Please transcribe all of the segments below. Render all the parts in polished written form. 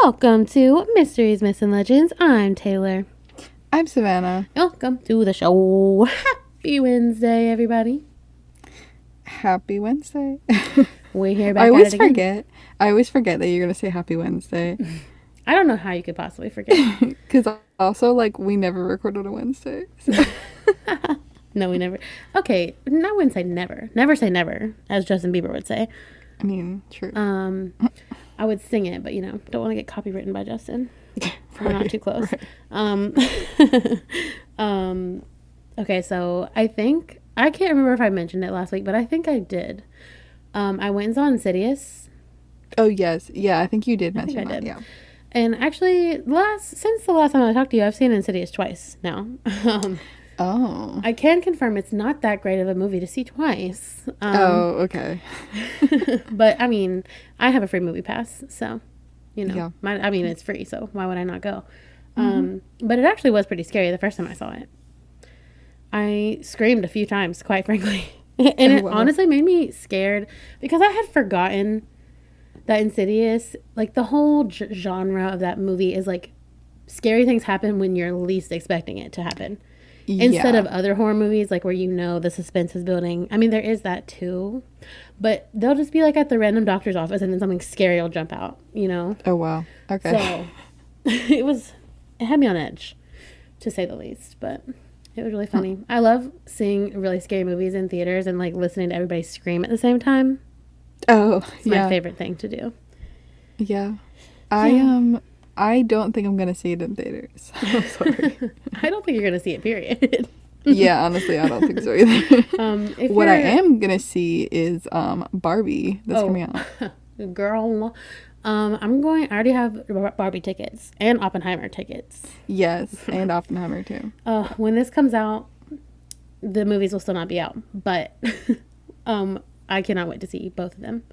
Welcome to Mysteries, Myths, and Legends. I'm Taylor. I'm Savannah. Welcome to the show. Happy Wednesday, everybody. Happy Wednesday. We're here back at it again. I always forget that you're going to say Happy Wednesday. I don't know how you could possibly forget. Because also, like, we never record on a Wednesday. So. No, we never. Okay, I wouldn't say never. Never say never, as Justin Bieber would say. I mean, true. I would sing it, but, don't want to get copywritten by Justin. We're not too close. Right. Okay, so I can't remember if I mentioned it last week, but I think I did. I went and saw Insidious. Oh, yes. Yeah, I think you did mention that. Did. Yeah. And actually, since the last time I talked to you, I've seen Insidious twice now. Oh. I can confirm it's not that great of a movie to see twice. Okay. But, I mean, I have a free movie pass, so, Yeah. it's free, so why would I not go? But it actually was pretty scary the first time I saw it. I screamed a few times, quite frankly. And it honestly made me scared because I had forgotten that Insidious, like, the whole genre of that movie is, like, scary things happen when you're least expecting it to happen. Instead of other horror movies, like, where the suspense is building. I mean, there is that, too. But they'll just be, like, at the random doctor's office, and then something scary will jump out, Oh, wow. Okay. So, it had me on edge, to say the least. But it was really funny. I love seeing really scary movies in theaters and, like, listening to everybody scream at the same time. Oh, it's my favorite thing to do. Yeah. I don't think I'm going to see it in theaters. I'm sorry. I don't think you're going to see it, period. Yeah, honestly, I don't think so either. What I am going to see is Barbie that's coming out. Girl, I already have Barbie tickets and Oppenheimer tickets. Yes, and Oppenheimer too. When this comes out, the movies will still not be out, but I cannot wait to see both of them.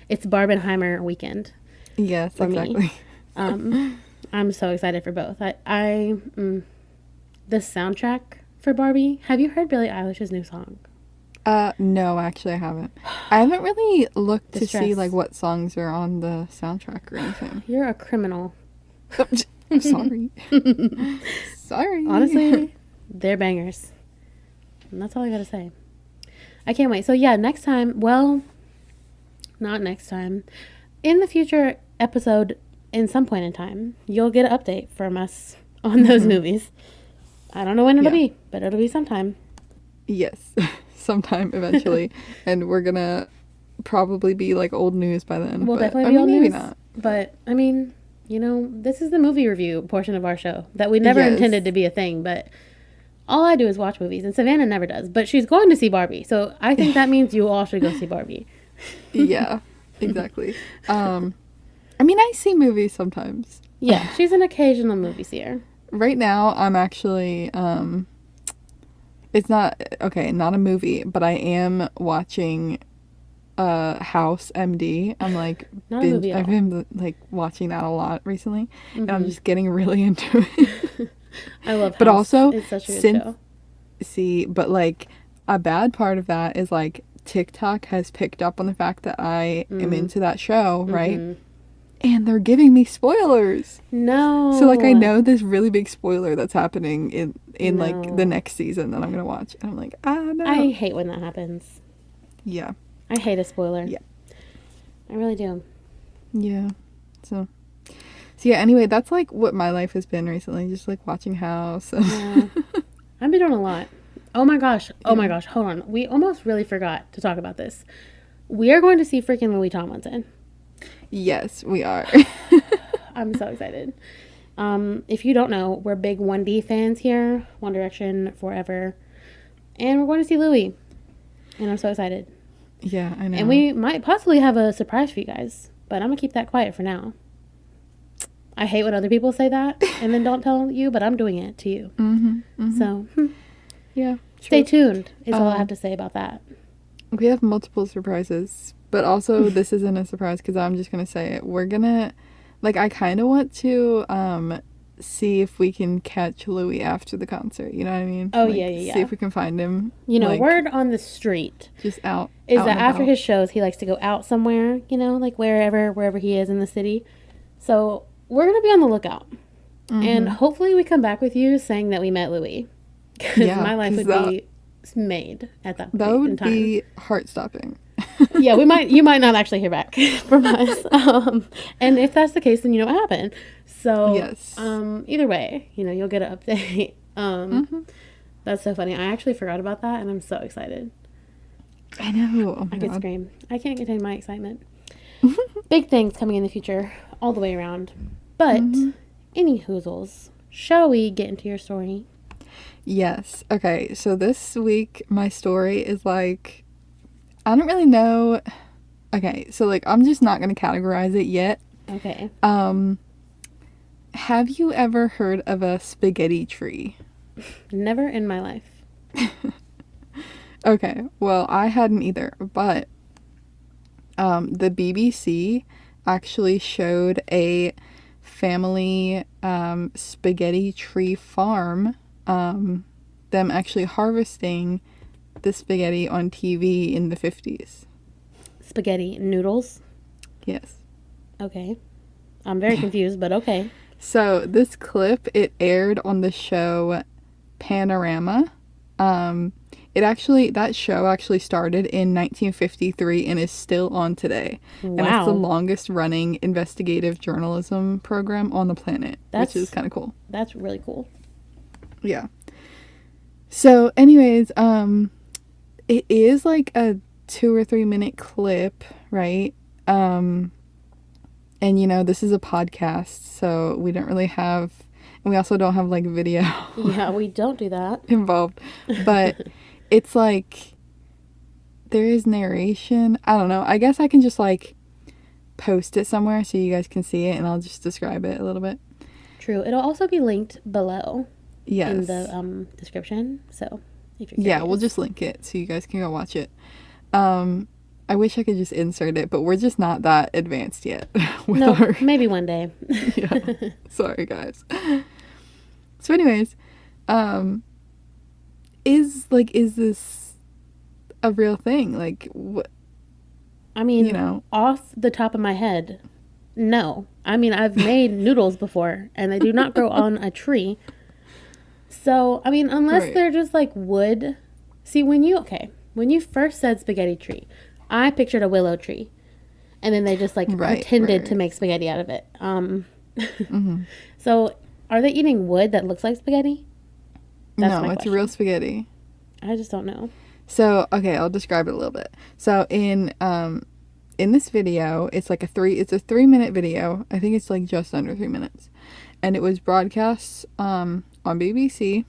It's Barbenheimer weekend. Yes, exactly. I'm so excited for both. The soundtrack for Barbie. Have you heard Billie Eilish's new song? No, actually I haven't. I haven't really looked to see like what songs are on the soundtrack or anything. You're a criminal. I'm sorry. Sorry. Honestly, they're bangers. And that's all I gotta say. I can't wait. So yeah, next time, well, not next time. In the future episode, in some point in time, you'll get an update from us on those movies. I don't know when it'll be, but it'll be sometime. Yes, sometime eventually. And we're gonna probably be like old news by then. We'll definitely be old news. Maybe not. But, I mean, this is the movie review portion of our show that we never intended to be a thing, but all I do is watch movies, and Savannah never does. But she's going to see Barbie, so I think that means you all should go see Barbie. Yeah, exactly. I mean, I see movies sometimes. Yeah, she's an occasional movie seer. Right now, I'm actually, it's not a movie, but I am watching House MD. I'm like, I've been like watching that a lot recently, and I'm just getting really into it. I love House. But also, it's such a good show. See, but like, a bad part of that is like, TikTok has picked up on the fact that I am into that show, right? And they're giving me spoilers. No. So, like, I know this really big spoiler that's happening in like, the next season that I'm going to watch. And I'm like, no. I hate when that happens. Yeah. I hate a spoiler. Yeah. I really do. Yeah. So yeah, anyway, that's, like, what my life has been recently. Just, like, watching House. Yeah. I've been doing a lot. Oh, my gosh. Oh, my gosh. Hold on. We almost really forgot to talk about this. We are going to see freaking Louis Tomlinson. Yes, we are. I'm so excited. If you don't know, we're big 1D fans here. One Direction, Forever. And we're going to see Louis. And I'm so excited. Yeah, I know. And we might possibly have a surprise for you guys. But I'm going to keep that quiet for now. I hate when other people say that and then don't tell you, but I'm doing it to you. So, yeah. Stay tuned is all I have to say about that. We have multiple surprises. But also, this isn't a surprise because I'm just going to say it. We're going to, like, I kind of want to see if we can catch Louis after the concert. You know what I mean? Oh, like, yeah. See if we can find him. Like, word on the street. Just out. Is that after his shows, he likes to go out somewhere, like wherever he is in the city. So we're going to be on the lookout. And hopefully we come back with you saying that we met Louis. Because my life would be made at that point That would in time. be heart-stopping. Yeah, you might not actually hear back from us. And if that's the case, then you know what happened. So, yes. Either way, you'll get an update. That's so funny. I actually forgot about that, and I'm so excited. I know. Oh I could scream. I can't contain my excitement. Big things coming in the future, all the way around. But, any hoozles, shall we get into your story? Yes. Okay, so this week, my story is like, I don't really know. Okay, so like, I'm just not going to categorize it yet. Okay. Have you ever heard of a spaghetti tree? Never in my life. Okay, well, I hadn't either, but the BBC actually showed a family spaghetti tree farm, them actually harvesting the spaghetti on TV in the 50s. Spaghetti noodles? Yes. Okay. I'm very confused, but okay. So this clip, it aired on the show Panorama. That show actually started in 1953 and is still on today. Wow. And it's the longest running investigative journalism program on the planet, which is kind of cool. That's really cool. Yeah. So anyways, it is like a 2 or 3 minute clip, right? And this is a podcast, so we don't really have, and we also don't have like video. Yeah, we don't do that. Involved. But it's like, there is narration. I don't know. I guess I can just like post it somewhere so you guys can see it, and I'll just describe it a little bit. True. It'll also be linked below. Yes. In the description. So if you're curious. We'll just link it so you guys can go watch it. I wish I could just insert it, but we're just not that advanced yet. Maybe one day. Yeah. Sorry, guys. So anyways, is this a real thing? Like, what? I mean, off the top of my head, no. I mean, I've made noodles before, and they do not grow on a tree. So, I mean, unless they're just like wood. See, when you first said spaghetti tree, I pictured a willow tree. And then they just like pretended to make spaghetti out of it. So, are they eating wood that looks like spaghetti? No, it's real spaghetti. I just don't know. So, okay, I'll describe it a little bit. So, in this video, it's a 3-minute video. I think it's like just under 3 minutes. And it was broadcast on BBC.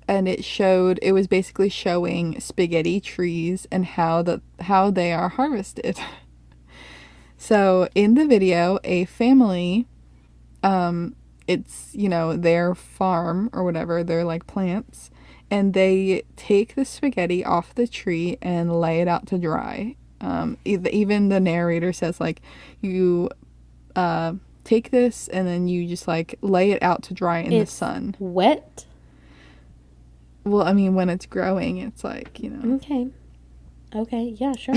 And it was basically showing spaghetti trees and how they are harvested. So in the video, a family, it's, their farm or whatever, they're like plants, and they take the spaghetti off the tree and lay it out to dry. Even the narrator says like, you take this and then you just like lay it out to dry in the sun. Wet? Well, I mean, when it's growing, it's like, Okay, yeah, sure.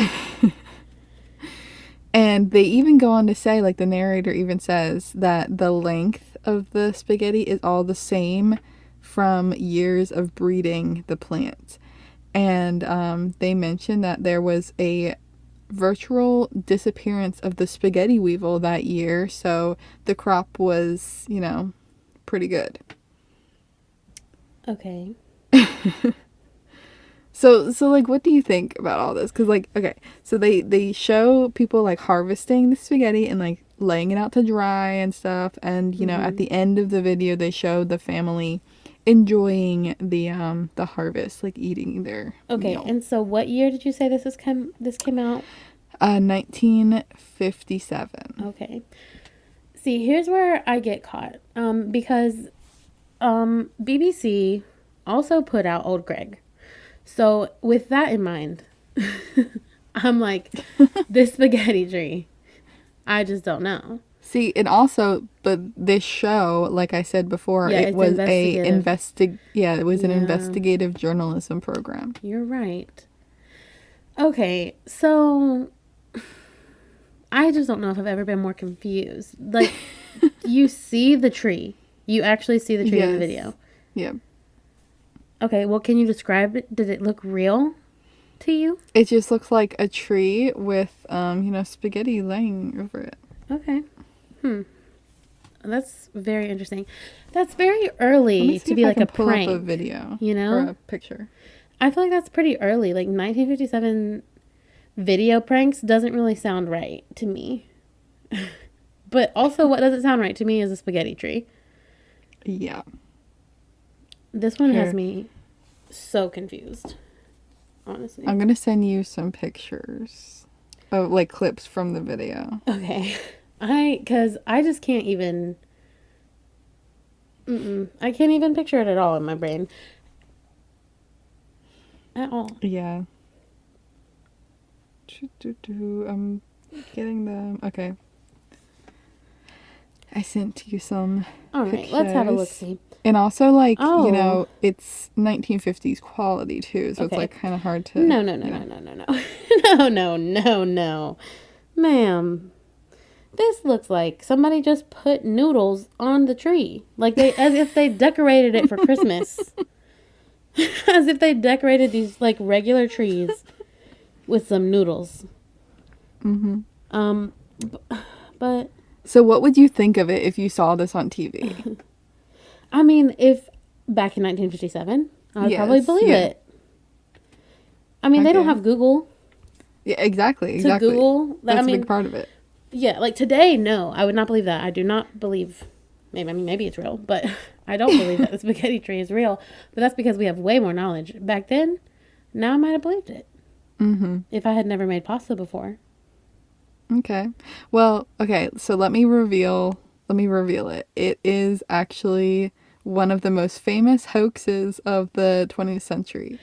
And they even go on to say, like, the narrator even says that the length of the spaghetti is all the same from years of breeding the plant. And they mentioned that there was a virtual disappearance of the spaghetti weevil that year, so the crop was, pretty good. Okay. So like, what do you think about all this? Because like, okay, so they show people like harvesting the spaghetti and like laying it out to dry and stuff, and at the end of the video they show the family enjoying the harvest, like eating their meal. And so what year did you say this came out? 1957. Okay. See, here's where I get caught. Because BBC also put out Old Greg. So with that in mind, I'm like, this spaghetti tree, I just don't know. See, and also, but this show, like I said before, it was an investigative journalism program. You're right. Okay, so I just don't know if I've ever been more confused. Like, You see the tree. You actually see the tree in the video. Yeah. Okay, well, can you describe it? Did it look real to you? It just looks like a tree with, spaghetti laying over it. Okay. That's very interesting. That's very early to be like a prank. Pull up a video, or a picture. I feel like that's pretty early. Like 1957 video pranks doesn't really sound right to me. But also, what doesn't sound right to me is a spaghetti tree. Yeah. This one has me so confused, honestly. I'm gonna send you some pictures of like clips from the video. Okay. Because I just can't even, I can't even picture it at all in my brain. At all. Yeah. I'm getting them. Okay. I sent you some Alright, let's have a look-see. And also, like, it's 1950s quality, too, so it's, like, kind of hard to... No. No. Ma'am. This looks like somebody just put noodles on the tree. Like, as if they decorated it for Christmas. As if they decorated these, like, regular trees with some noodles. Mm-hmm. But... So what would you think of it if you saw this on TV? I mean, if back in 1957, I would probably believe it. I mean, they don't have Google. Yeah, exactly. To Google. That's a big part of it. Yeah, like today, no, I would not believe that. I do not believe, maybe it's real, but I don't believe that the spaghetti tree is real. But that's because we have way more knowledge. Back then, now I might have believed it. Mm-hmm. If I had never made pasta before. Okay. Well, okay, so let me reveal it. It is actually one of the most famous hoaxes of the 20th century.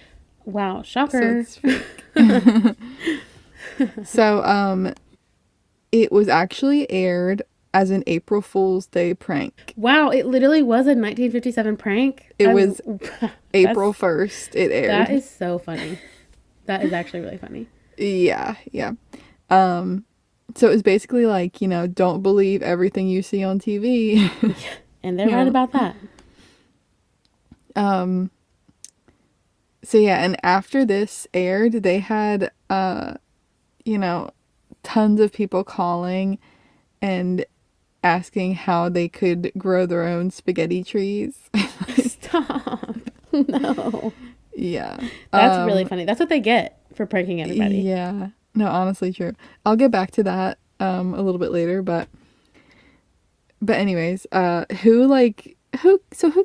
Wow, shocker. So, it was actually aired as an April Fool's Day prank. Wow, it literally was a 1957 prank? It was April 1st it aired. That is so funny. That is actually really funny. Yeah. So it was basically like, don't believe everything you see on TV. And they're right about that. So yeah, and after this aired, they had, tons of people calling and asking how they could grow their own spaghetti trees. Stop. No. Yeah. That's really funny. That's what they get for pranking everybody. Yeah. No, honestly, true. I'll get back to that a little bit later, but anyways, who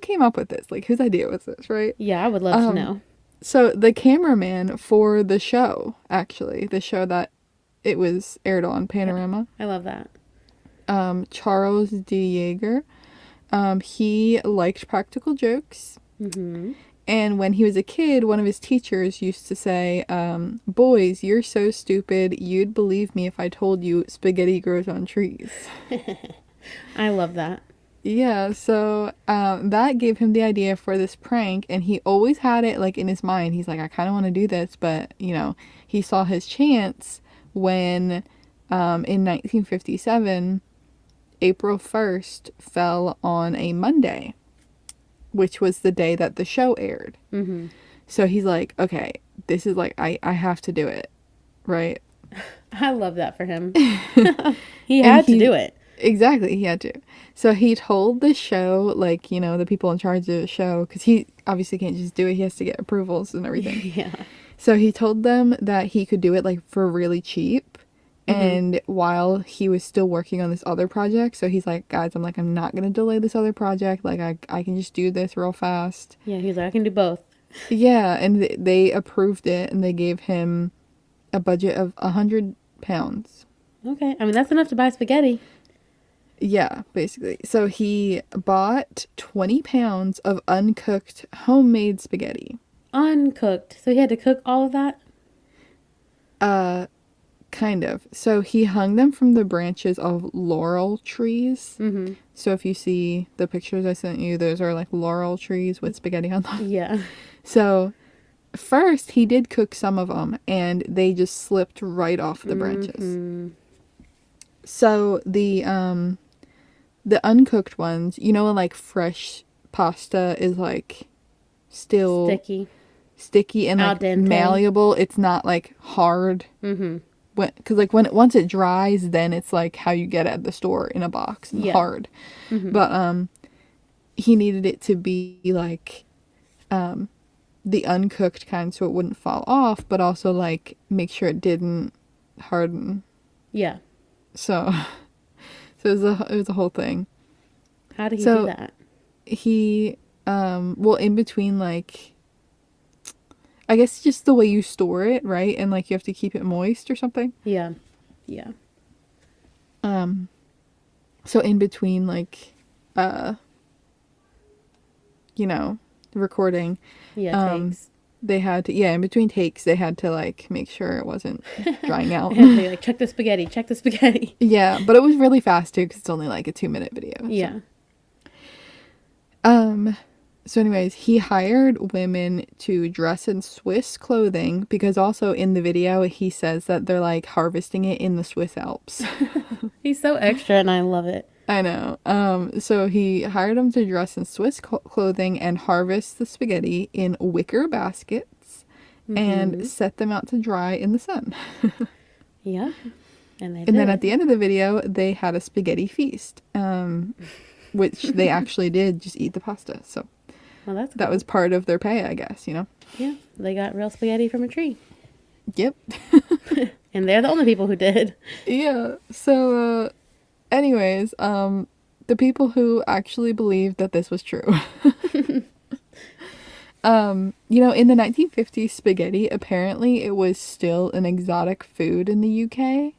came up with this? Like, whose idea was this, right? Yeah, I would love to know. So the cameraman for the show, actually, the show that it was aired on, Panorama. I love that. Charles D. Yeager. He liked practical jokes. Mm-hmm. And when he was a kid, one of his teachers used to say, boys, you're so stupid, you'd believe me if I told you spaghetti grows on trees. I love that. Yeah, so that gave him the idea for this prank, and he always had it, like, in his mind. He's like, I kind of want to do this, but, he saw his chance when, in 1957, April 1st fell on a Monday, which was the day that the show aired. Mm-hmm. So he's like, okay, this is like, I have to do it, right? I love that for him. He had to do it. Exactly, he had to. So he told the show, like, the people in charge of the show, because he obviously can't just do it, he has to get approvals and everything. Yeah. So he told them that he could do it, like, for really cheap. Mm-hmm. And while he was still working on this other project, so he's like, guys, I'm not going to delay this other project. Like, I can just do this real fast. Yeah, he's like, I can do both. Yeah, and they approved it, and they gave him a budget of £100. Okay, I mean, that's enough to buy spaghetti. Yeah, basically. So he bought 20 pounds of uncooked homemade spaghetti. Uncooked? So he had to cook all of that? Kind of. So he hung them from the branches of laurel trees. Mm-hmm. So if you see the pictures I sent you, those are like laurel trees with spaghetti on them. Yeah. So first he did cook some of them, and they just slipped right off the branches. Mm-hmm. So the the uncooked ones, you know, when like fresh pasta is like still sticky and like malleable. It's not like hard. Mm-hmm. Because like once it dries, then it's like how you get it at the store in a box and hard. Mm-hmm. But he needed it to be like the uncooked kind, so it wouldn't fall off, but also like make sure it didn't harden. Yeah. So it was a whole thing. How did he do that? He well, in between, like, I guess just the way you store it, right? And like you have to keep it moist or something. Yeah. So in between, like, you know, recording. Yeah, takes. They had to, in between takes, they had to like make sure it wasn't drying out. They had to be like, check the spaghetti. Yeah, but it was really fast too, because it's only like a 2-minute video. Yeah. So anyways, he hired women to dress in Swiss clothing, because also in the video he says that they're like harvesting it in the Swiss Alps. He's so extra and I love it. I know. So he hired them to dress in Swiss clothing and harvest the spaghetti in wicker baskets and set them out to dry in the sun. Yeah. And then at the end of the video, they had a spaghetti feast, which they actually did just eat the pasta. So well, that's cool. That was part of their pay, I guess, you know? Yeah. They got real spaghetti from a tree. Yep. And they're the only people who did. Yeah. So, anyways, the people who actually believed that this was true. You know, in the 1950s, spaghetti, apparently it was still an exotic food in the UK.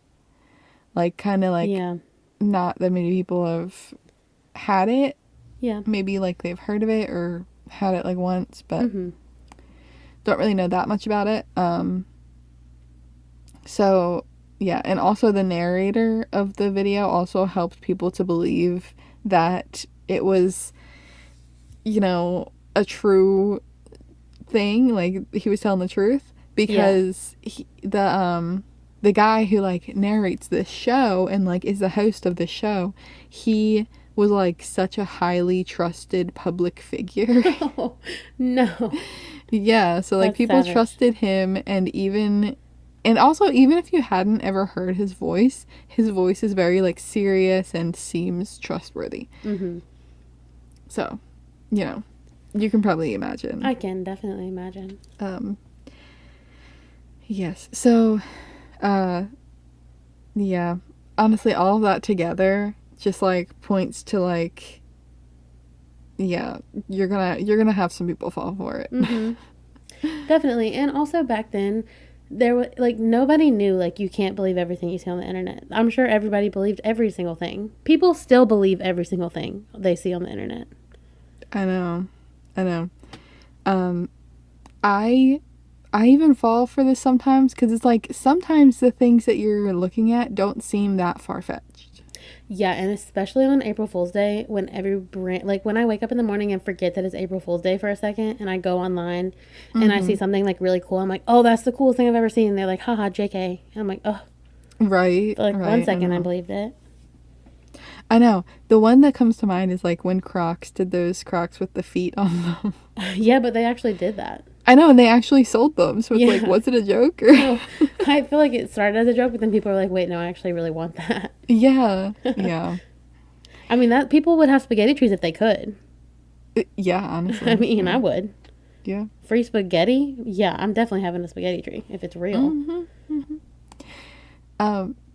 Like, kind of like, not that many people have had it. Yeah. Maybe, like, they've heard of it or had it, like, once, but don't really know that much about it. So, yeah, and also the narrator of the video also helped people to believe that it was, you know, a true thing, like he was telling the truth, because the guy who like narrates this show and like is the host of the show, he was like such a highly trusted public figure. Oh, no. Yeah, so like that's people savage. Trusted him, and also even if you hadn't ever heard his voice is very like serious and seems trustworthy. So, you know, you can probably imagine. I can definitely imagine. Yes. So, yeah. Honestly, all of that together just like points to like, yeah, you're gonna have some people fall for it. Definitely. And also back then, there was like nobody knew like you can't believe everything you see on the internet. I'm sure everybody believed every single thing. People still believe every single thing they see on the internet. I know. I even fall for this sometimes, because it's like sometimes the things that you're looking at don't seem that far-fetched. Yeah, and especially on April Fool's Day, when every brand, like when I wake up in the morning and forget that it's April Fool's Day for a second, and I go online and I see something like really cool, I'm like, oh, that's the coolest thing I've ever seen. And they're like, haha, JK. And I'm like, oh. Right. For like 1 second, I believed it. I know. The one that comes to mind is like when Crocs did those Crocs with the feet on them. Yeah, but they actually did that. I know, and they actually sold them. So it's like, was it a joke? Or? No, I feel like it started as a joke, but then people were like, wait, no, I actually really want that. Yeah. I mean, that people would have spaghetti trees if they could. Yeah, honestly. I mean, I would. Yeah. Free spaghetti? Yeah, I'm definitely having a spaghetti tree if it's real.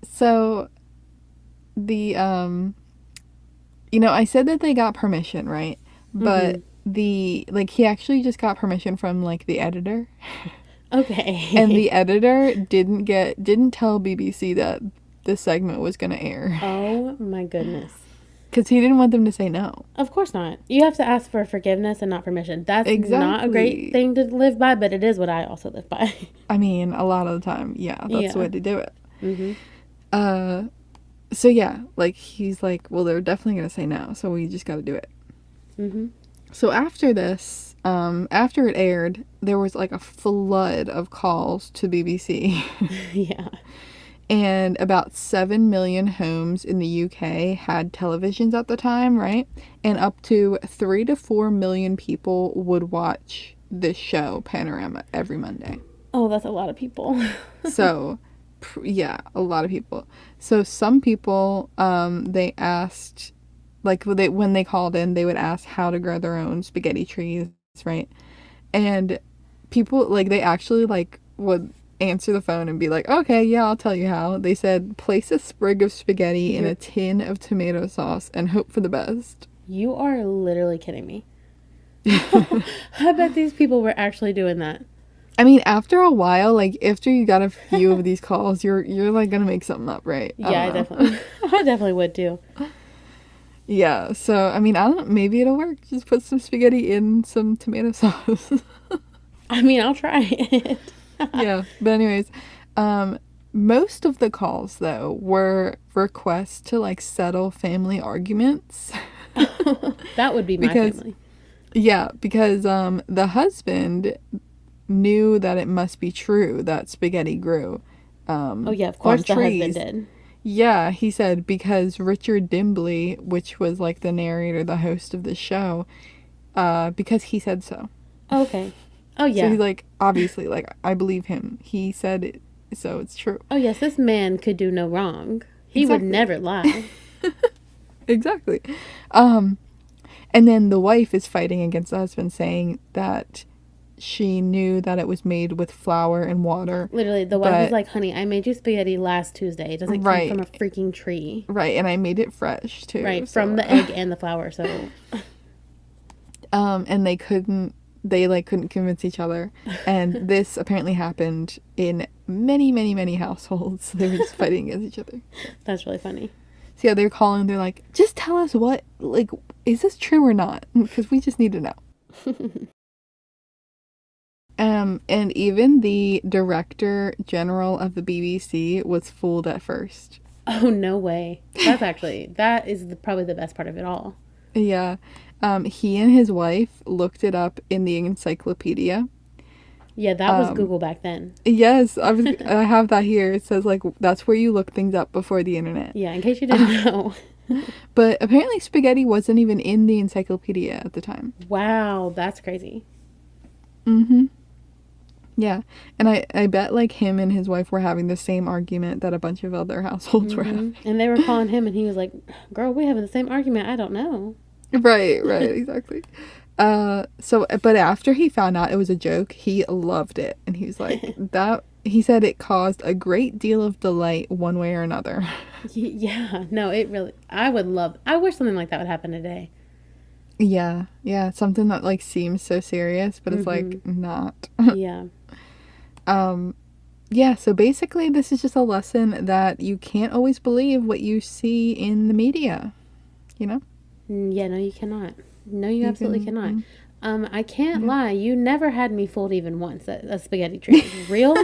So the you know, I said that they got permission, right? But he actually just got permission from like the editor. Okay. And the editor didn't tell BBC that this segment was going to air. Oh my goodness. Because he didn't want them to say no. Of course not. You have to ask for forgiveness and not permission. That's not a great thing to live by, but it is what I also live by. I mean, a lot of the time, that's the way to do it. So yeah, like he's like, well, they're definitely going to say no, so we just got to do it. So after this, after it aired, there was like a flood of calls to BBC. Yeah. And about 7 million homes in the UK had televisions at the time, right? And up to 3 to 4 million people would watch this show, Panorama, every Monday. Oh, that's a lot of people. So, yeah, a lot of people. So some people, they asked, like, when they called in, they would ask how to grow their own spaghetti trees, right? And people, like, they actually, like, would answer the phone and be like, okay, yeah, I'll tell you how. They said, place a sprig of spaghetti in a tin of tomato sauce and hope for the best. You are literally kidding me. I bet these people were actually doing that. I mean, after a while, like, after you got a few of these calls, you're like gonna make something up, right? Yeah, I definitely would too. Yeah, so I mean, I don't know, maybe it'll work. Just put some spaghetti in some tomato sauce. I mean, I'll try it. Yeah, but anyways, most of the calls though were requests to like settle family arguments. That would be my family. Yeah, because the husband knew that it must be true that spaghetti grew. Oh yeah, of course the husband did. Yeah, he said because Richard Dimbley, which was like the narrator, the host of the show, because he said so. Okay. Oh yeah. So he's like, obviously, like, I believe him. He said it, so it's true. Oh yes, this man could do no wrong. He would never lie. Exactly. And then the wife is fighting against the husband, saying that she knew that it was made with flour and water. Literally, the wife was like, honey, I made you spaghetti last Tuesday. It doesn't come from a freaking tree. Right, and I made it fresh, too. Right, from the egg and the flour, so... And they couldn't convince each other. And this apparently happened in many, many, many households. They were just fighting against each other. That's really funny. So yeah, they're calling, they're like, just tell us what, like, is this true or not? Because we just need to know. And even the director general of the BBC was fooled at first. Oh, no way. That is probably the best part of it all. Yeah. He and his wife looked it up in the encyclopedia. Yeah, that was Google back then. Yes, I have that here. It says, like, that's where you look things up before the internet. Yeah, in case you didn't know. But apparently spaghetti wasn't even in the encyclopedia at the time. Wow, that's crazy. Mm-hmm. Yeah, and I bet, like, him and his wife were having the same argument that a bunch of other households were having. And they were calling him, and he was like, girl, we're having the same argument. I don't know. Right, exactly. But after he found out it was a joke, he loved it. And he was like, he said it caused a great deal of delight one way or another. Yeah, no, I wish something like that would happen today. Yeah, something that, like, seems so serious, but it's, like, not. Yeah. Yeah, so basically this is just a lesson that you can't always believe what you see in the media, you know? Yeah, no, you cannot. No, you absolutely cannot. I can't lie. You never had me fooled even once that a spaghetti tree is real.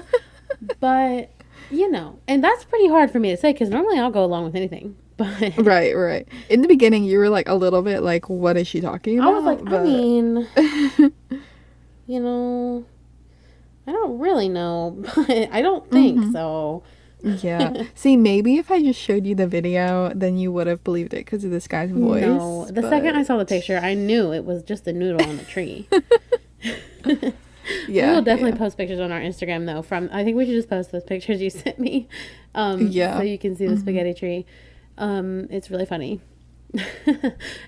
But, you know, and that's pretty hard for me to say because normally I'll go along with anything. But Right. In the beginning, you were, like, a little bit like, what is she talking about? I was like, I mean, you know, I don't really know, but I don't think so. Yeah. See, maybe if I just showed you the video, then you would have believed it because of this guy's voice. No, the second I saw the picture, I knew it was just a noodle on the tree. Yeah. We'll definitely post pictures on our Instagram, though. I think we should just post those pictures you sent me. So you can see the spaghetti tree. It's really funny.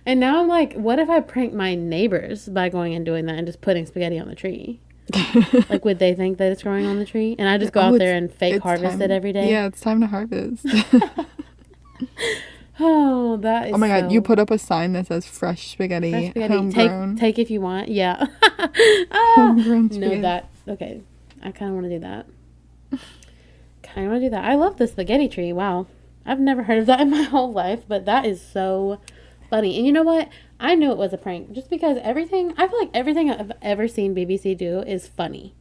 And now I'm like, what if I prank my neighbors by going and doing that and just putting spaghetti on the tree? Like, would they think that it's growing on the tree? And I just go out there and fake harvest it every day? Yeah, it's time to harvest. Oh, that is Oh my God, you put up a sign that says fresh spaghetti. Homegrown. Take if you want. Yeah. Homegrown spaghetti. No, okay. I kind of want to do that. I love the spaghetti tree. Wow. I've never heard of that in my whole life, but that is so funny. And you know what? I knew it was a prank just because I feel like everything I've ever seen BBC do is funny.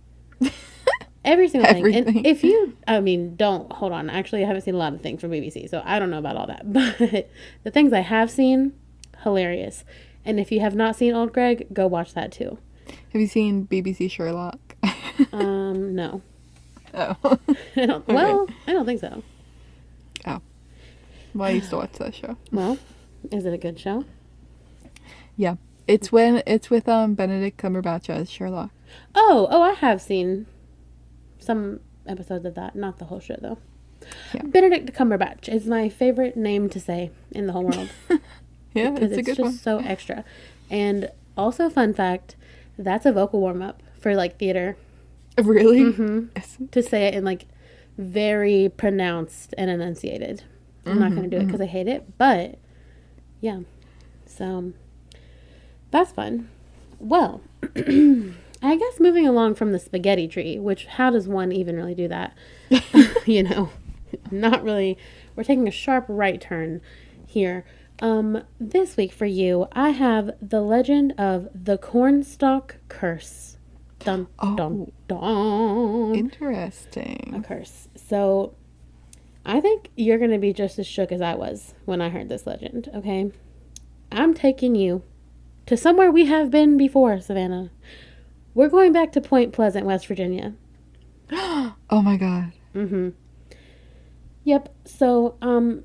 Every single thing. And if you, hold on. Actually, I haven't seen a lot of things from BBC, so I don't know about all that. But the things I have seen, hilarious. And if you have not seen Old Greg, go watch that too. Have you seen BBC Sherlock? No. Oh. I don't think so. Well, I used to watch that show. Well, is it a good show? Yeah. It's with Benedict Cumberbatch as Sherlock. Oh, I have seen some episodes of that. Not the whole show, though. Yeah. Benedict Cumberbatch is my favorite name to say in the whole world. Yeah, it's a good one. It's just so extra. And also, fun fact, that's a vocal warm-up for, like, theater. Really? Mm-hmm. To say it in, like, very pronounced and enunciated. I'm not going to do it because I hate it, but, yeah. So, that's fun. Well, I guess moving along from the spaghetti tree, which how does one even really do that? You know, not really. We're taking a sharp right turn here. This week for you, I have the legend of the cornstalk curse. Dun, dun, dun. Interesting. A curse. So, I think you're going to be just as shook as I was when I heard this legend, okay? I'm taking you to somewhere we have been before, Savannah. We're going back to Point Pleasant, West Virginia. Oh my God. Mm-hmm. Yep. So,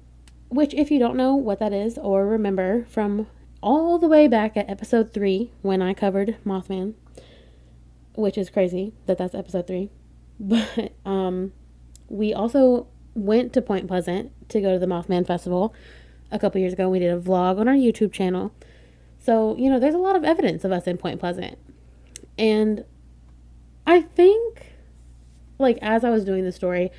which if you don't know what that is or remember from all the way back at episode 3 when I covered Mothman, which is crazy that that's episode 3. But, we also went to Point Pleasant to go to the Mothman Festival a couple years ago. We did a vlog on our YouTube channel. So, you know, there's a lot of evidence of us in Point Pleasant. And I think, like, as I was doing the story,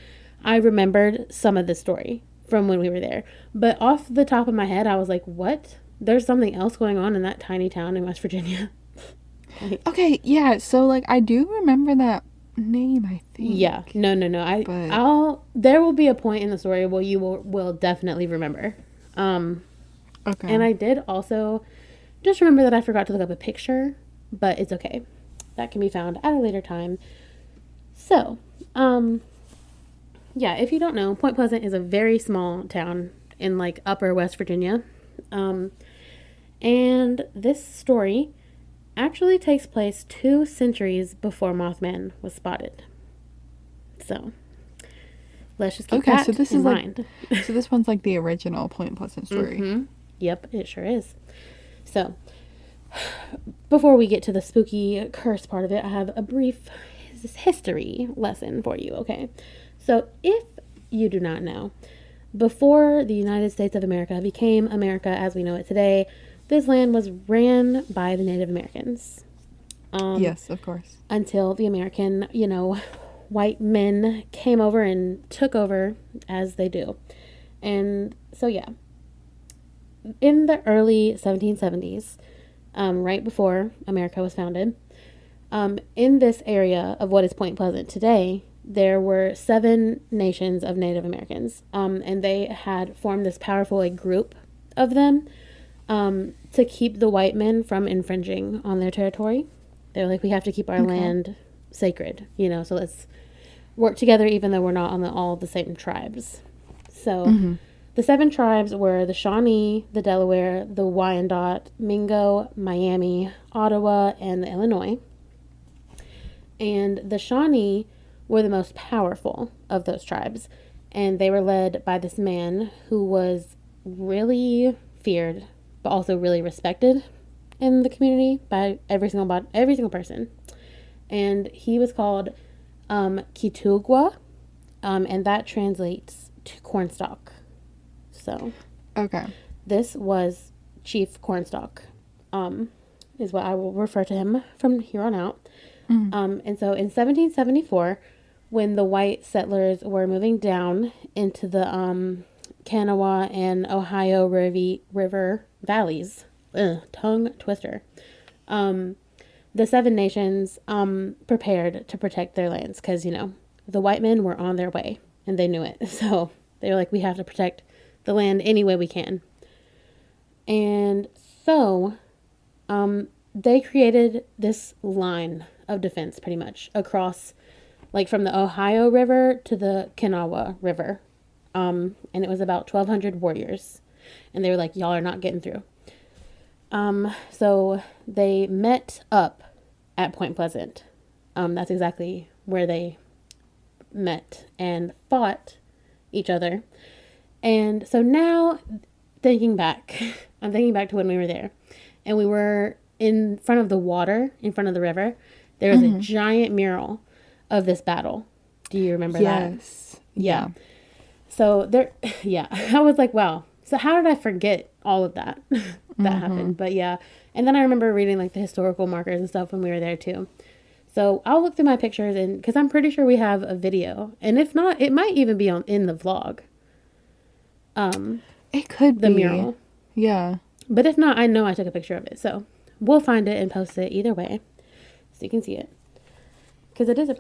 I remembered some of the story from when we were there. But off the top of my head, I was like, what? There's something else going on in that tiny town in West Virginia. Okay, yeah, so, like, I do remember that name, I think. Yeah, no. There will be a point in the story where you will definitely remember. Okay. And I did also just remember that I forgot to look up a picture, but it's okay. That can be found at a later time. So, yeah, if you don't know, Point Pleasant is a very small town in, like, upper West Virginia. And this story actually takes place 2 centuries before Mothman was spotted. So, let's just keep that in mind. So this one's like the original Point Pleasant story. Mm-hmm. Yep, it sure is. So, before we get to the spooky curse part of it, I have a brief history lesson for you, okay? So, if you do not know, before the United States of America became America as we know it today, this land was ran by the Native Americans. Yes, of course. Until the American, white men came over and took over as they do. And so, yeah. In the early 1770s, right before America was founded, in this area of what is Point Pleasant today, there were 7 nations of Native Americans, and they had formed this powerful group of them to keep the white men from infringing on their territory. They're like, we have to keep our land sacred, so let's work together even though we're not on all the same tribes. So the 7 tribes were the Shawnee, the Delaware, the Wyandot, Mingo, Miami, Ottawa, and the Illinois. And the Shawnee were the most powerful of those tribes. And they were led by this man who was really feared, but also really respected in the community by every single person. And he was called Keightughque, and that translates to cornstalk. So, okay, this was Chief Cornstalk, is what I will refer to him from here on out. And so in 1774, when the white settlers were moving down into the Kanawha and Ohio River valleys, tongue twister, the 7 nations prepared to protect their lands because, the white men were on their way and they knew it. So they were like, we have to protect the land any way we can. And so they created this line of defense pretty much across, like, from the Ohio River to the Kanawha River. And it was about 1,200 warriors. And they were like, y'all are not getting through. So they met up at Point Pleasant. That's exactly where they met and fought each other. And so now, thinking back, I'm thinking back to when we were there. And we were in front of the water, in front of the river. There was a giant mural of this battle. Do you remember that? Yes. Yeah. So there, yeah. I was like, wow. So how did I forget all of that that happened? But yeah. And then I remember reading like the historical markers and stuff when we were there too. So I'll look through my pictures, and because I'm pretty sure we have a video. And if not, it might even be in the vlog. It could the be. mural. Yeah. But if not, I know I took a picture of it. So we'll find it and post it either way, so you can see it. Because it is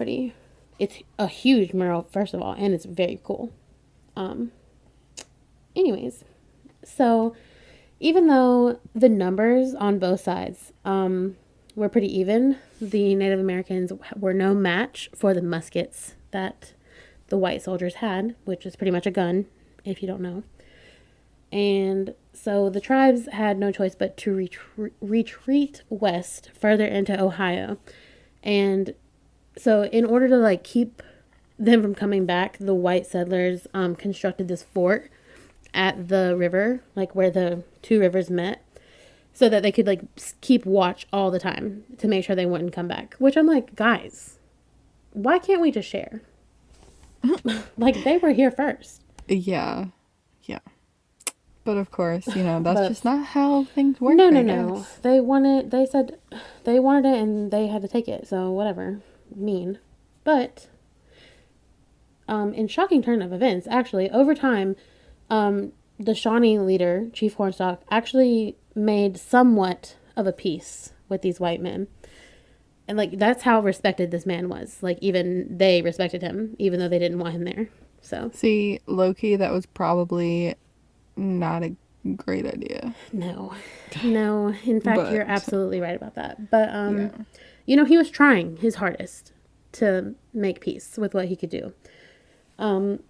it's a huge mural, first of all, and it's very cool. Anyways, so even though the numbers on both sides were pretty even, the Native Americans were no match for the muskets that the white soldiers had, which is pretty much a gun, if you don't know. And so the tribes had no choice but to retreat west further into Ohio. And so in order to like keep them from coming back, the white settlers constructed this fort at the river, like where the two rivers met, so that they could like keep watch all the time to make sure they wouldn't come back. Which I'm like, guys, why can't we just share? Like, they were here first. Yeah. Yeah. But of course, that's just not how things work. No. They said they wanted it and they had to take it. So whatever. Mean. But in shocking turn of events, actually, over time, the Shawnee leader, Chief Cornstalk, actually made somewhat of a peace with these white men. And like, that's how respected this man was. Like, even they respected him, even though they didn't want him there. So see, low-key, that was probably not a great idea. No. In fact, you're absolutely right about that. But he was trying his hardest to make peace with what he could do.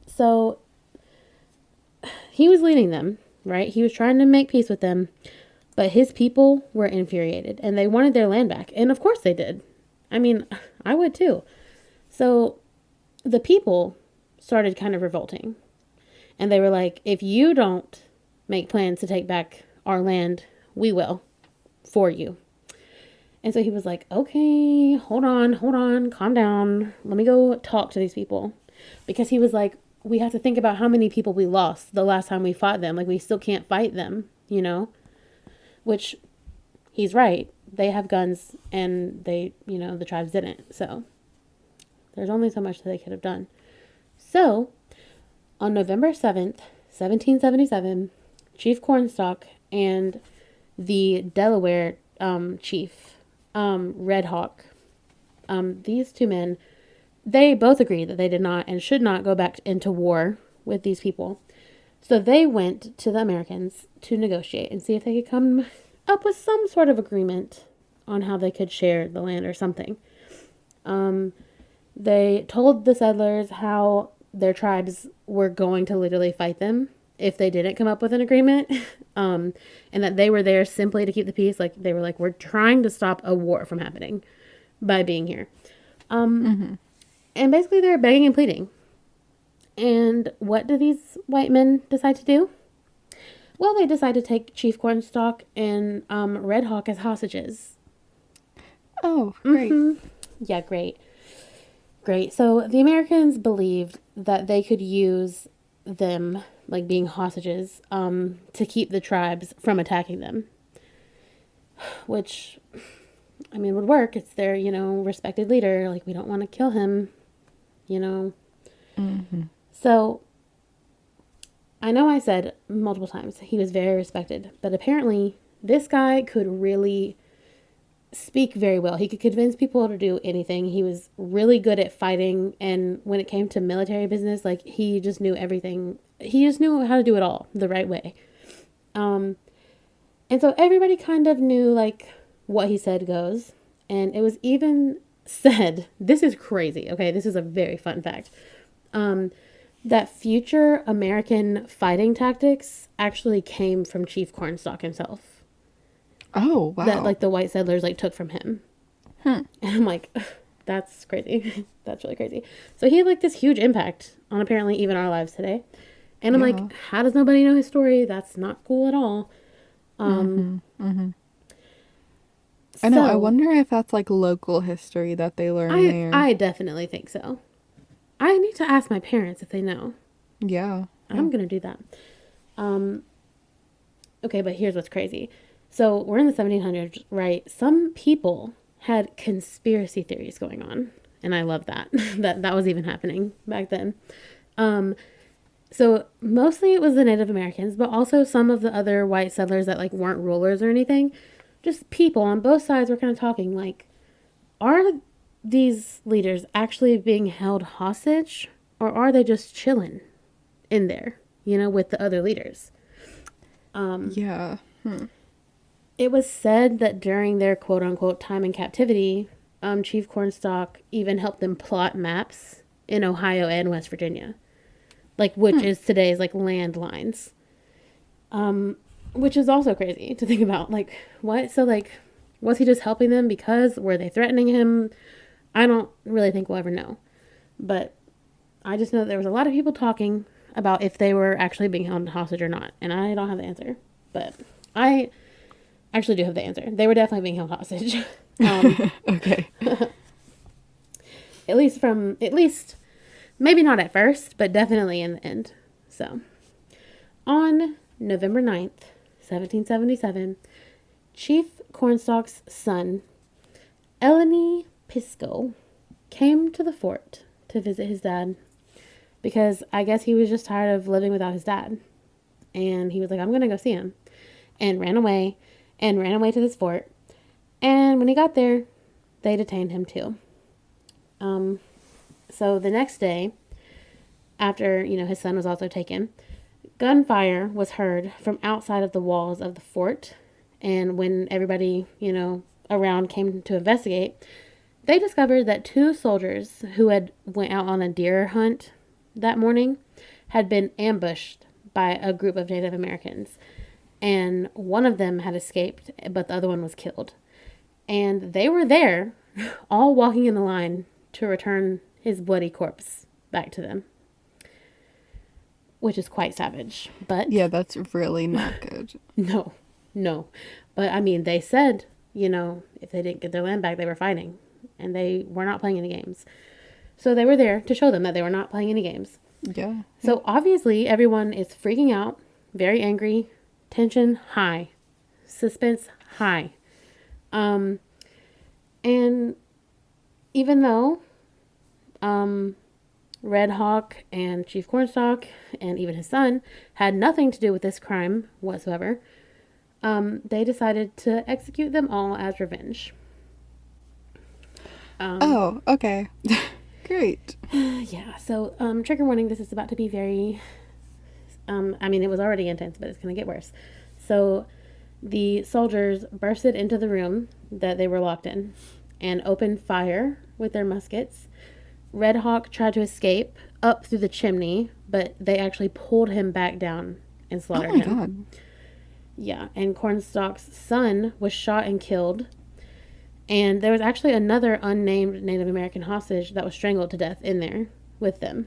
So he was leading them, right? He was trying to make peace with them, but his people were infuriated and they wanted their land back. And of course they did. I mean, I would too. So the people started kind of revolting. And they were like, if you don't make plans to take back our land, we will, for you. And so he was like, okay, hold on, calm down. Let me go talk to these people. Because he was like, we have to think about how many people we lost the last time we fought them. Like, we still can't fight them, Which, he's right. They have guns, and they, the tribes didn't. So, there's only so much that they could have done. So, on November 7th, 1777, Chief Cornstalk and the Delaware chief, Red Hawk, these two men, they both agreed that they did not and should not go back into war with these people. So they went to the Americans to negotiate and see if they could come up with some sort of agreement on how they could share the land or something. They told the settlers how their tribes were going to literally fight them if they didn't come up with an agreement, and that they were there simply to keep the peace. Like, they were like, we're trying to stop a war from happening by being here. And basically they're begging and pleading. And what do these white men decide to do? Well, they decide to take Chief Cornstalk and Red Hawk as hostages. Oh, great. Yeah, great. So the Americans believed that they could use them, like being hostages, to keep the tribes from attacking them. Which, I mean, would work. It's their, respected leader. Like, we don't want to kill him, So, I know I said multiple times he was very respected, but apparently this guy could really speak very well. He could convince people to do anything. He was really good at fighting, and when it came to military business, like, he just knew everything. He just knew how to do it all the right way. And so everybody kind of knew, like, what he said goes. And it was even said, this is crazy, okay? This is a very fun fact. That future American fighting tactics actually came from Chief Cornstalk himself. Oh, wow. That, like, the white settlers, like, took from him. And I'm like, that's crazy. That's really crazy. So he had, like, this huge impact on apparently even our lives today. And I'm like, how does nobody know his story? That's not cool at all. I know. I wonder if that's like local history that they learn there. I definitely think so. I need to ask my parents if they know. Yeah. I'm going to do that. Okay, but here's what's crazy. So we're in the 1700s, right? Some people had conspiracy theories going on. And I love that. that was even happening back then. So mostly it was the Native Americans, but also some of the other white settlers that like weren't rulers or anything. Just people on both sides were kind of talking like, are these leaders actually being held hostage, or are they just chilling in there, with the other leaders? It was said that during their quote unquote time in captivity, Chief Cornstalk even helped them plot maps in Ohio and West Virginia, which is today's landlines. Which is also crazy to think about. What? So, was he just helping them because were they threatening him? I don't really think we'll ever know. But I just know that there was a lot of people talking about if they were actually being held hostage or not. And I don't have the answer. But I actually do have the answer. They were definitely being held hostage. Okay. At least, maybe not at first, but definitely in the end. So, on November 9th, 1777, Chief Cornstalk's son, Eleni Pisco, came to the fort to visit his dad because I guess he was just tired of living without his dad. And he was like, I'm going to go see him. And ran away to this fort. And when he got there, they detained him too. So the next day, after, his son was also taken, gunfire was heard from outside of the walls of the fort. And when everybody, around came to investigate, they discovered that 2 soldiers who had went out on a deer hunt that morning had been ambushed by a group of Native Americans. And one of them had escaped, but the other one was killed. And they were there, all walking in a line to return his bloody corpse back to them. Which is quite savage, but... Yeah, that's really not good. No. But, I mean, they said, if they didn't get their land back, they were fighting. And they were not playing any games. So they were there to show them that they were not playing any games. Yeah. So, obviously, everyone is freaking out, very angry, tension high, suspense high. And even though... Red Hawk and Chief Cornstalk and even his son had nothing to do with this crime whatsoever, they decided to execute them all as revenge. Oh, okay. Great. Yeah, so trigger warning, this is about to be very, it was already intense, but it's going to get worse. So the soldiers bursted into the room that they were locked in and opened fire with their muskets. Red Hawk tried to escape up through the chimney, but they actually pulled him back down and slaughtered him. Oh my God. Yeah, and Cornstalk's son was shot and killed. And there was actually another unnamed Native American hostage that was strangled to death in there with them.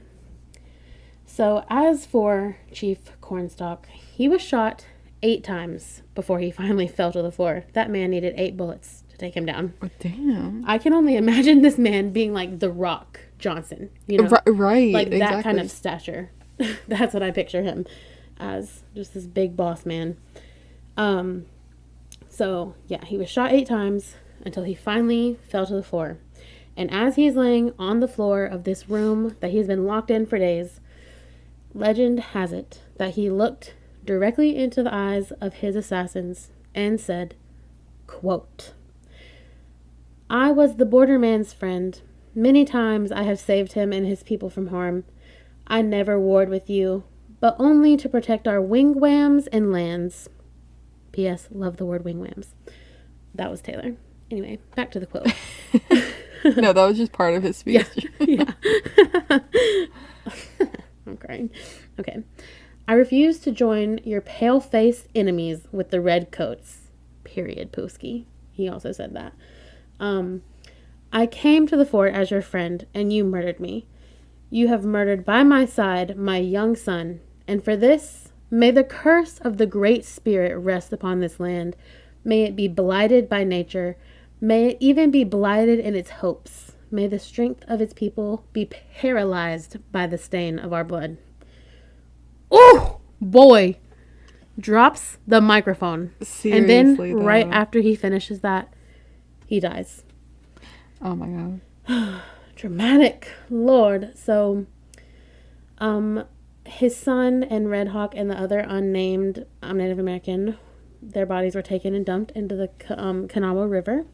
So as for Chief Cornstalk, he was shot 8 times before he finally fell to the floor. That man needed 8 bullets to take him down. Oh, damn. I can only imagine this man being like the Rock Johnson, right, like exactly. That kind of stature. That's what I picture him as, just this big boss man. So yeah, he was shot 8 times until he finally fell to the floor. And as he's laying on the floor of this room that he's been locked in for days, legend has it that he looked directly into the eyes of his assassins and said, quote, "I was the borderman's friend. Many times I have saved him and his people from harm. I never warred with you, but only to protect our wigwams and lands." P.S. Love the word wigwams. That was Taylor. Anyway, back to the quote. No, that was just part of his speech. Yeah. I'm crying. Okay. "I refuse to join your pale-faced enemies with the red coats. Period, Pooski." He also said that. "I came to the fort as your friend, and you murdered me. You have murdered by my side my young son And for this, may the curse of the Great Spirit rest upon this land. May it be blighted by nature. May it even be blighted in its hopes. May the strength of its people be paralyzed by the stain of our blood. Oh, boy. Drops the microphone. Seriously, and then though. Right after he finishes that, he dies. Oh my God. Dramatic. Lord. So, his son and Red Hawk and the other unnamed Native American, their bodies were taken and dumped into the Kanawha River.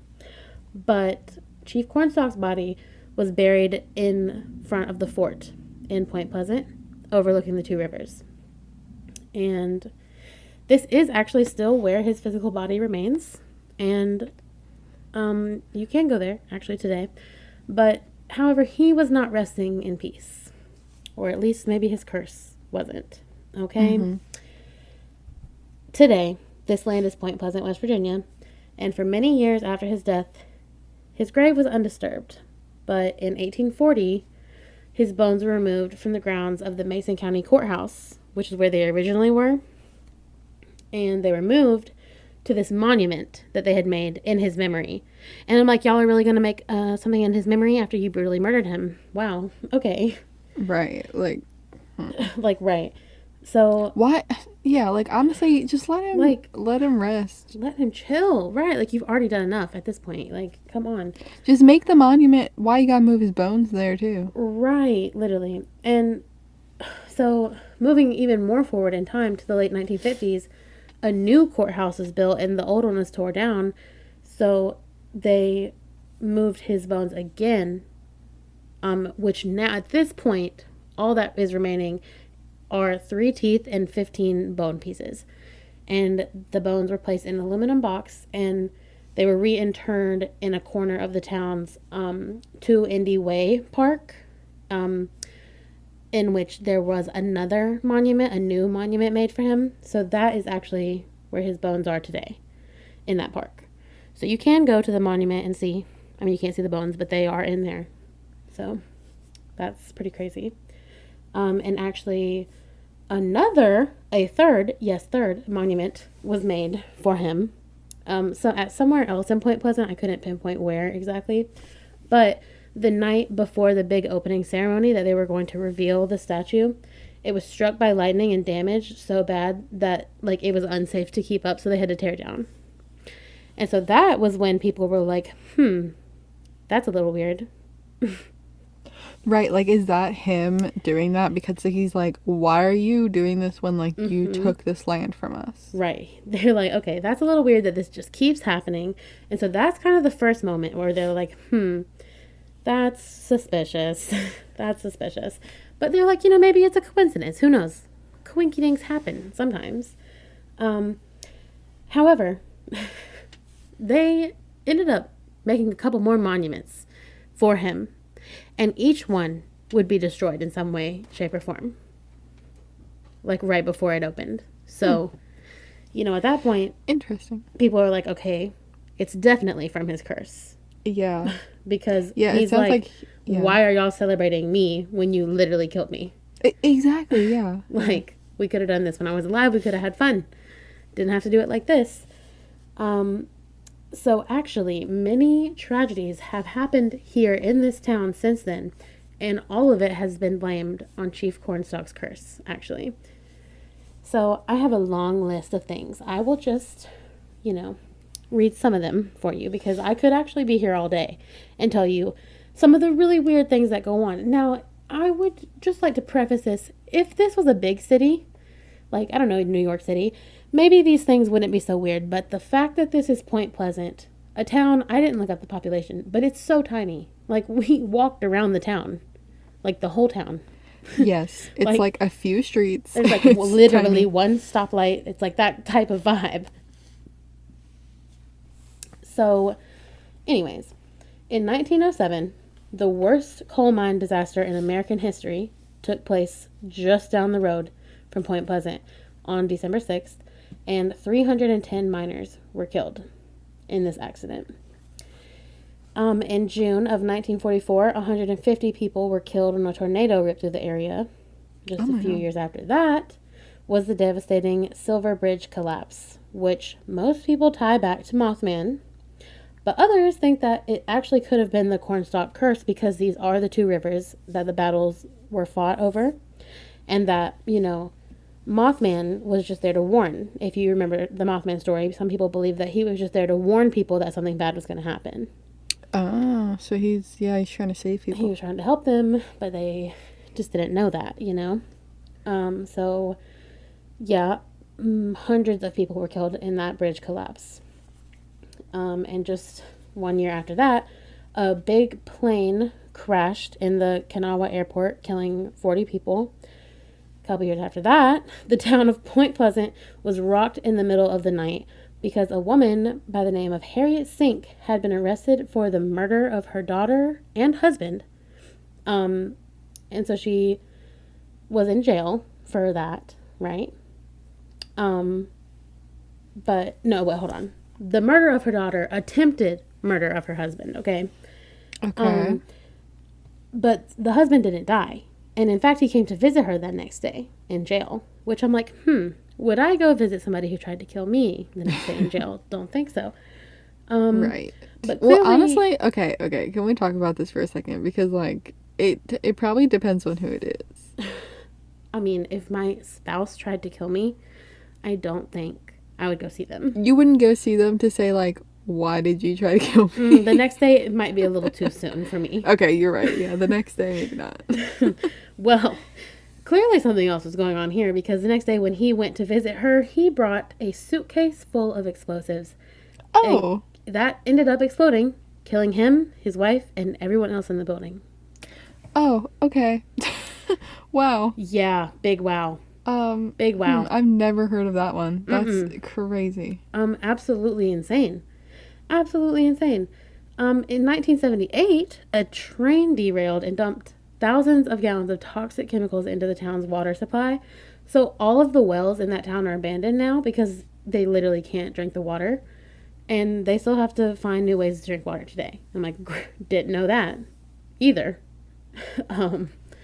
But Chief Cornstalk's body was buried in front of the fort in Point Pleasant, overlooking the two rivers. And this is actually still where his physical body remains. And you can go there, actually, today. But, however, he was not resting in peace. Or at least maybe his curse wasn't. Okay? Mm-hmm. Today, this land is Point Pleasant, West Virginia. And for many years after his death, his grave was undisturbed. But in 1840, his bones were removed from the grounds of the Mason County Courthouse, which is where they originally were. And they were moved to this monument that they had made in his memory. And I'm like, y'all are really going to make something in his memory after you brutally murdered him? Wow. Okay. Right. Like, right. So. What? Yeah, like, honestly, just let him rest. Let him chill. Right. Like, you've already done enough at this point. Like, come on. Just make the monument. Why you gotta move his bones there, too? Right. Literally. And so, moving even more forward in time to the late 1950s, a new courthouse was built and the old one was tore down. So they moved his bones again, which now at this point, all that is remaining are 3 teeth and 15 bone pieces. And the bones were placed in an aluminum box and they were reinterred in a corner of the town's 2 Indy Way Park, in which there was another monument, a new monument made for him. So that is actually where his bones are today, in that park. So you can go to the monument and see. I mean, you can't see the bones, but they are in there. So that's pretty crazy. And actually a third monument was made for him. So at somewhere else in Point Pleasant, I couldn't pinpoint where exactly, but the night before the big opening ceremony that they were going to reveal the statue, it was struck by lightning and damaged so bad that like it was unsafe to keep up, so they had to tear it down. And so that was when people were like, that's a little weird. Right, like, is that him doing that? Because he's like, why are you doing this when, like, you took this land from us? Right. They're like, okay, that's a little weird that this just keeps happening. And so that's kind of the first moment where they're like, that's suspicious. That's suspicious. But they're like, maybe it's a coincidence. Who knows? Coinkydinks happen sometimes. However, they ended up making a couple more monuments for him. And each one would be destroyed in some way, shape, or form. Like right before it opened. So, at that point... Interesting. People are like, okay, it's definitely from his curse. Yeah. Because he's like, why are y'all celebrating me when you literally killed me? Exactly, yeah. Like, we could have done this when I was alive. We could have had fun. Didn't have to do it like this. So actually, many tragedies have happened here in this town since then, and all of it has been blamed on Chief Cornstalk's curse, actually. So I have a long list of things. I will just, read some of them for you, because I could actually be here all day and tell you some of the really weird things that go on. Now, I would just like to preface this. If this was a big city, like, I don't know, New York City, maybe these things wouldn't be so weird, but the fact that this is Point Pleasant, a town, I didn't look up the population, but it's so tiny. Like, we walked around the town, like the whole town. Yes, it's like a few streets. There's like literally tiny. One stoplight. It's like that type of vibe. So, anyways, in 1907, the worst coal mine disaster in American history took place just down the road from Point Pleasant on December 6th, and 310 miners were killed in this accident. In June of 1944, 150 people were killed when a tornado ripped through the area. Just a few years after that, was the devastating Silver Bridge collapse, which most people tie back to Mothman. But others think that it actually could have been the Cornstalk Curse because these are the two rivers that the battles were fought over. And that, Mothman was just there to warn. If you remember the Mothman story, some people believe that he was just there to warn people that something bad was going to happen. Oh, so he's trying to save people. He was trying to help them, but they just didn't know that, So, yeah, hundreds of people were killed in that bridge collapse. And just 1 year after that, a big plane crashed in the Kanawha airport, killing 40 people. A couple years after that, the town of Point Pleasant was rocked in the middle of the night because a woman by the name of Harriet Sink had been arrested for the murder of her daughter and husband. And so she was in jail for that, right? But no, wait, hold on. The murder of her daughter, attempted murder of her husband, okay? Okay. But the husband didn't die. And in fact, he came to visit her that next day in jail, which I'm like, would I go visit somebody who tried to kill me the next day in jail? Don't think so. Right. But clearly, well, honestly, okay. Can we talk about this for a second? Because, like, it probably depends on who it is. I mean, if my spouse tried to kill me, I don't think I would go see them. You wouldn't go see them to say, like, why did you try to kill me? The next day, it might be a little too soon for me. Okay, you're right. Yeah, the next day, maybe not. Well, clearly something else was going on here because the next day when he went to visit her, he brought a suitcase full of explosives. Oh. And that ended up exploding, killing him, his wife, and everyone else in the building. Oh, okay. Wow. Yeah, big wow. Big wow. I've never heard of that one. That's crazy. Absolutely insane. Absolutely insane. In 1978, a train derailed and dumped thousands of gallons of toxic chemicals into the town's water supply. So all of the wells in that town are abandoned now because they literally can't drink the water. And they still have to find new ways to drink water today. I'm like, didn't know that either.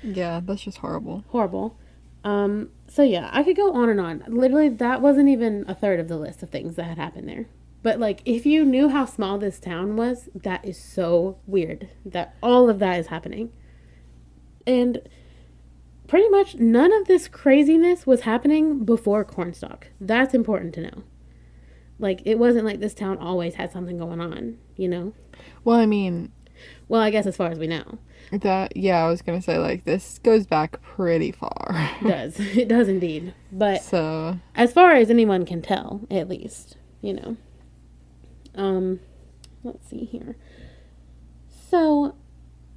Yeah, that's just horrible. Horrible. So yeah, I could go on and on. Literally, that wasn't even a third of the list of things that had happened there. But, like, if you knew how small this town was, that is so weird that all of that is happening. And pretty much none of this craziness was happening before Cornstalk. That's important to know. Like, it wasn't like this town always had something going on, Well, I mean... Well, I guess as far as we know. I was going to say, like, this goes back pretty far. It does. It does indeed. But so, as far as anyone can tell, at least, let's see here. So,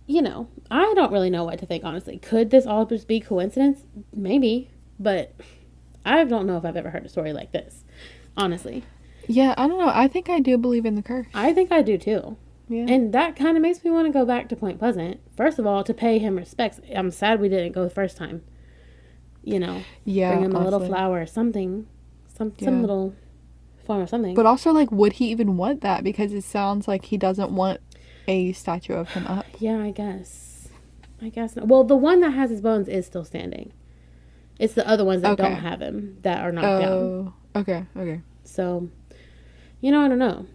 I don't really know what to think, honestly. Could this all just be coincidence? Maybe. But I don't know if I've ever heard a story like this, honestly. Yeah, I don't know. I think I do believe in the curse. I think I do, too. Yeah. And that kind of makes me want to go back to Point Pleasant. First of all, to pay him respects. I'm sad we didn't go the first time. Yeah, bring him honestly. A little flower or something. Some little form of something. But also, like, would he even want that? Because it sounds like he doesn't want a statue of him up. Yeah, I guess not. Well, the one that has his bones is still standing. It's the other ones that don't have him that are knocked down. Okay. So, I don't know.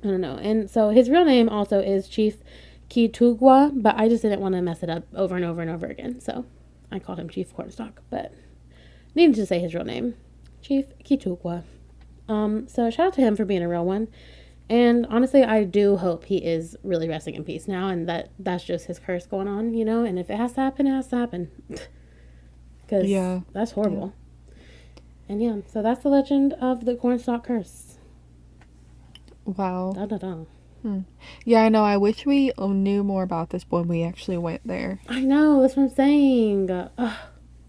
And so his real name also is Chief Keightughque, but I just didn't want to mess it up over and over and over again. So I called him Chief Cornstalk, but needed to say his real name, Chief Keightughque. So shout out to him for being a real one. And honestly, I do hope he is really resting in peace now, and that's just his curse going on, and if it has to happen, it has to happen. Because that's horrible. Yeah. And so that's the legend of the Cornstalk curse. Wow. Da-da-da. Yeah, I know. I wish we knew more about this when we actually went there. I know. That's what I'm saying.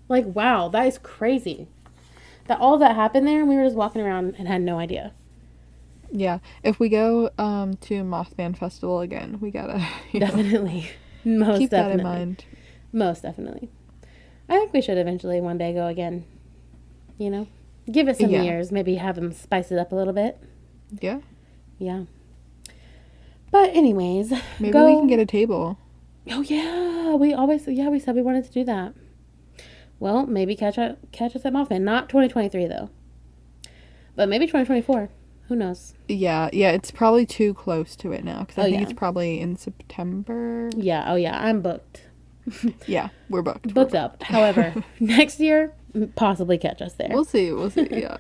Like, wow. That is crazy. That all that happened there and we were just walking around and had no idea. Yeah. If we go to Mothman Festival again, we gotta... Definitely. Most keep definitely. that in mind. Most definitely. I think we should eventually one day go again. Give it some years. Maybe have them spice it up a little bit. Yeah. Yeah. But anyways, maybe we can get a table. Oh yeah, we said we wanted to do that. Well, maybe catch us at Mothman. Not 2023 though, but maybe 2024. Who knows? Yeah, it's probably too close to it now because I think it's probably in September. Yeah. Oh yeah, I'm booked. Yeah, we're booked. Booked up. However, next year, possibly catch us there. We'll see. Yeah.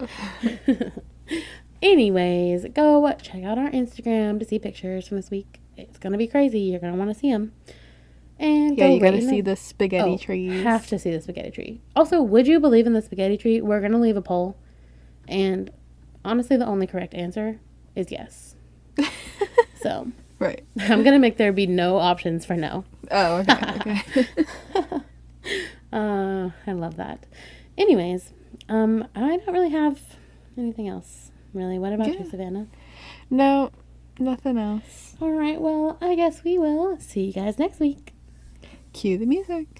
Anyways, go check out our Instagram to see pictures from this week. It's gonna be crazy. You're gonna want to see them. And yeah, you gotta see the spaghetti trees. Have to see the spaghetti tree. Also, would you believe in the spaghetti tree? We're gonna leave a poll, and honestly, the only correct answer is yes. So, right. I'm gonna make there be no options for no. Oh, okay. I love that. Anyways, I don't really have anything else. Really, what about you, Savannah? No, nothing else. All right, well, I guess we will see you guys next week. Cue the music.